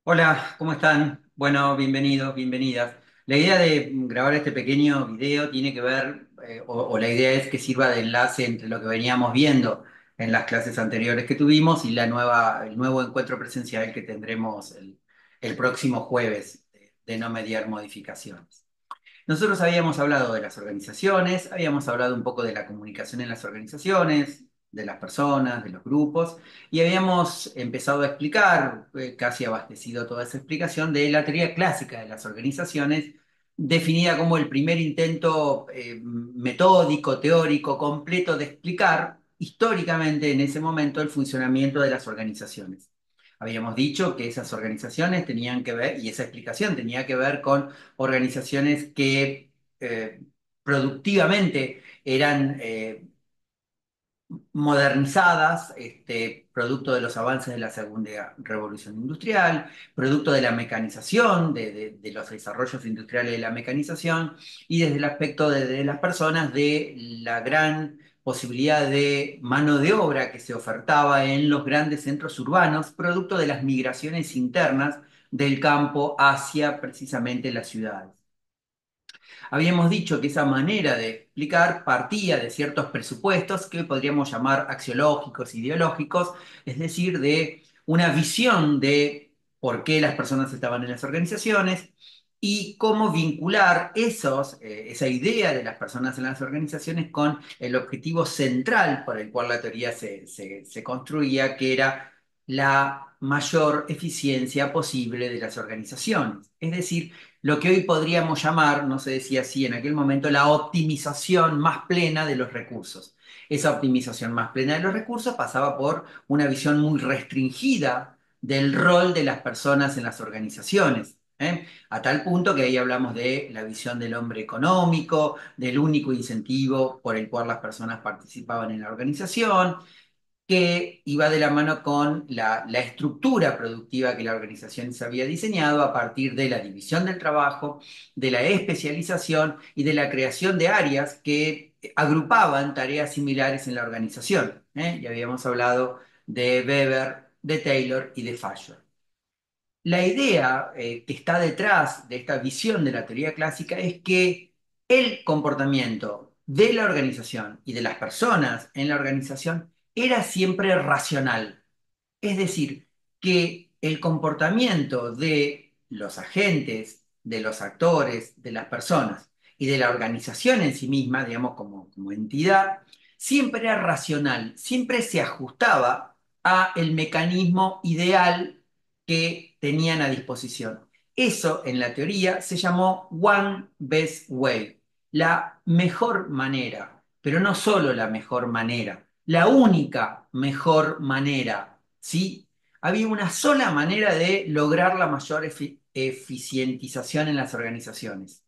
Hola, ¿cómo están? Bueno, bienvenidos, bienvenidas. La idea de grabar este pequeño video tiene que ver, o la idea es que sirva de enlace entre lo que veníamos viendo en las clases anteriores que tuvimos y el nuevo encuentro presencial que tendremos el próximo jueves de no mediar modificaciones. Nosotros habíamos hablado de las organizaciones, habíamos hablado un poco de la comunicación en las organizaciones, de las personas, de los grupos, y habíamos empezado a explicar, casi abastecido toda esa explicación, de la teoría clásica de las organizaciones, definida como el primer intento metódico, teórico, completo de explicar históricamente en ese momento el funcionamiento de las organizaciones. Habíamos dicho que esas organizaciones tenían que ver, y esa explicación tenía que ver con organizaciones que productivamente eran modernizadas, producto de los avances de la Segunda Revolución Industrial, producto de la mecanización, de los desarrollos industriales de la mecanización, y desde el aspecto de las personas, de la gran posibilidad de mano de obra que se ofertaba en los grandes centros urbanos, producto de las migraciones internas del campo hacia precisamente las ciudades. Habíamos dicho que esa manera de explicar partía de ciertos presupuestos que podríamos llamar axiológicos, ideológicos, es decir, de una visión de por qué las personas estaban en las organizaciones y cómo vincular esa idea de las personas en las organizaciones con el objetivo central por el cual la teoría se construía, que era la mayor eficiencia posible de las organizaciones. Es decir, lo que hoy podríamos llamar, no se decía así en aquel momento, la optimización más plena de los recursos. Esa optimización más plena de los recursos pasaba por una visión muy restringida del rol de las personas en las organizaciones. A tal punto que ahí hablamos de la visión del hombre económico, del único incentivo por el cual las personas participaban en la organización, que iba de la mano con la estructura productiva que la organización se había diseñado a partir de la división del trabajo, de la especialización y de la creación de áreas que agrupaban tareas similares en la organización. Ya habíamos hablado de Weber, de Taylor y de Fasher. La idea que está detrás de esta visión de la teoría clásica es que el comportamiento de la organización y de las personas en la organización era siempre racional. Es decir, que el comportamiento de los agentes, de los actores, de las personas y de la organización en sí misma, digamos, como entidad, siempre era racional, siempre se ajustaba a el mecanismo ideal que tenían a disposición. Eso en la teoría se llamó One Best Way, la mejor manera, pero no solo la mejor manera, la única mejor manera, ¿sí? Había una sola manera de lograr la mayor eficientización en las organizaciones.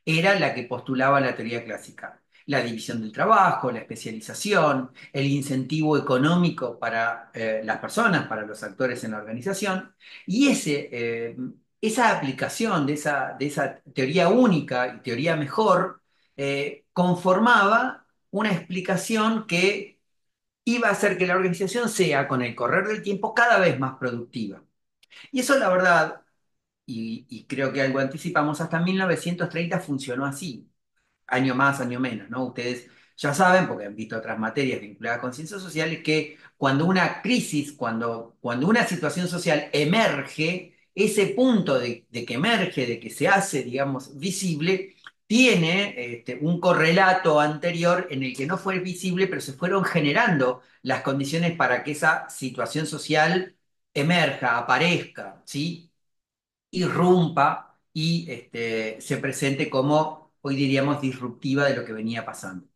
Era la que postulaba la teoría clásica. La división del trabajo, la especialización, el incentivo económico para las personas, para los actores en la organización. Y esa aplicación de esa teoría única y teoría mejor conformaba una explicación que iba a hacer que la organización sea, con el correr del tiempo, cada vez más productiva. Y eso, la verdad, y creo que algo anticipamos, hasta 1930 funcionó así, año más, año menos, ¿no? Ustedes ya saben, porque han visto otras materias vinculadas con ciencias sociales, que cuando una crisis, cuando una situación social emerge, ese punto de que emerge, de que se hace, digamos, visible, tiene un correlato anterior en el que no fue visible, pero se fueron generando las condiciones para que esa situación social emerja, aparezca, ¿sí? Irrumpa y se presente como, hoy diríamos, disruptiva de lo que venía pasando.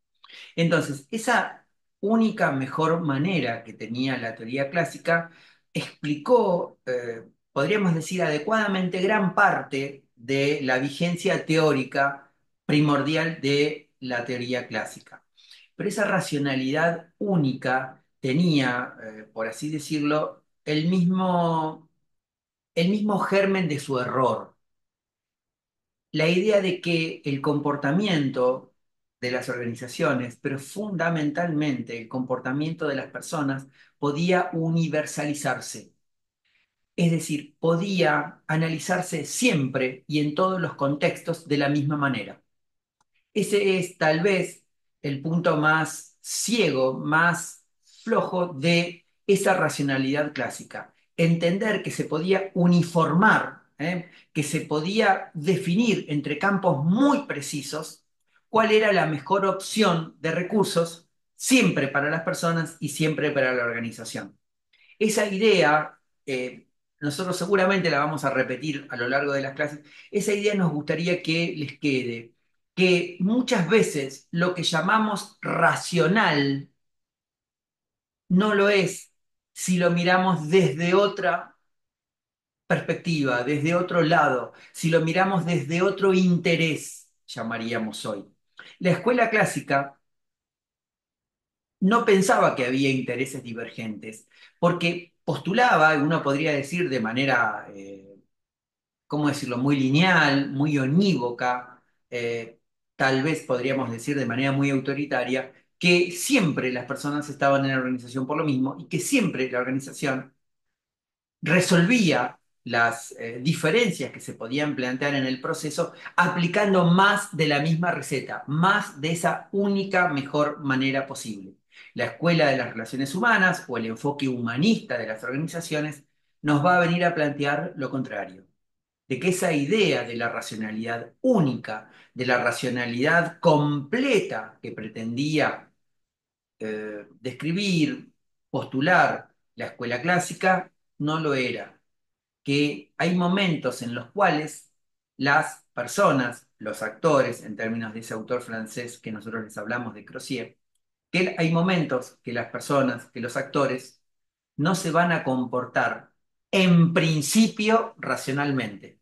Entonces, esa única mejor manera que tenía la teoría clásica explicó, podríamos decir, adecuadamente gran parte de la vigencia teórica primordial de la teoría clásica. Pero esa racionalidad única tenía, por así decirlo, el mismo germen de su error, la idea de que el comportamiento de las organizaciones, pero fundamentalmente el comportamiento de las personas, podía universalizarse. Es decir, podía analizarse siempre y en todos los contextos de la misma manera. Ese es tal vez el punto más ciego, más flojo de esa racionalidad clásica. Entender que se podía uniformar, que se podía definir entre campos muy precisos cuál era la mejor opción de recursos siempre para las personas y siempre para la organización. Esa idea, nosotros seguramente la vamos a repetir a lo largo de las clases, esa idea nos gustaría que les quede, que muchas veces lo que llamamos racional no lo es si lo miramos desde otra perspectiva, desde otro lado, si lo miramos desde otro interés, llamaríamos hoy. La escuela clásica no pensaba que había intereses divergentes, porque postulaba, uno podría decir de manera, ¿cómo decirlo?, muy lineal, muy unívoca, tal vez podríamos decir de manera muy autoritaria, que siempre las personas estaban en la organización por lo mismo y que siempre la organización resolvía las diferencias que se podían plantear en el proceso aplicando más de la misma receta, más de esa única mejor manera posible. La escuela de las relaciones humanas o el enfoque humanista de las organizaciones nos va a venir a plantear lo contrario, de que esa idea de la racionalidad única, de la racionalidad completa que pretendía describir, postular la escuela clásica, no lo era, que hay momentos en los cuales las personas, los actores, en términos de ese autor francés que nosotros les hablamos de Crozier, que hay momentos que las personas, que los actores, no se van a comportar en principio racionalmente,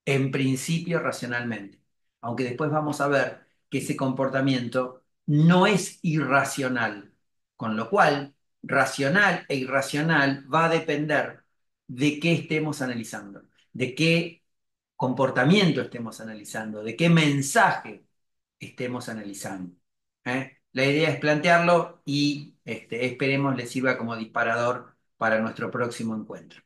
en principio racionalmente, aunque después vamos a ver que ese comportamiento no es irracional, con lo cual racional e irracional va a depender de qué estemos analizando, de qué comportamiento estemos analizando, de qué mensaje estemos analizando. La idea es plantearlo y esperemos les sirva como disparador para nuestro próximo encuentro.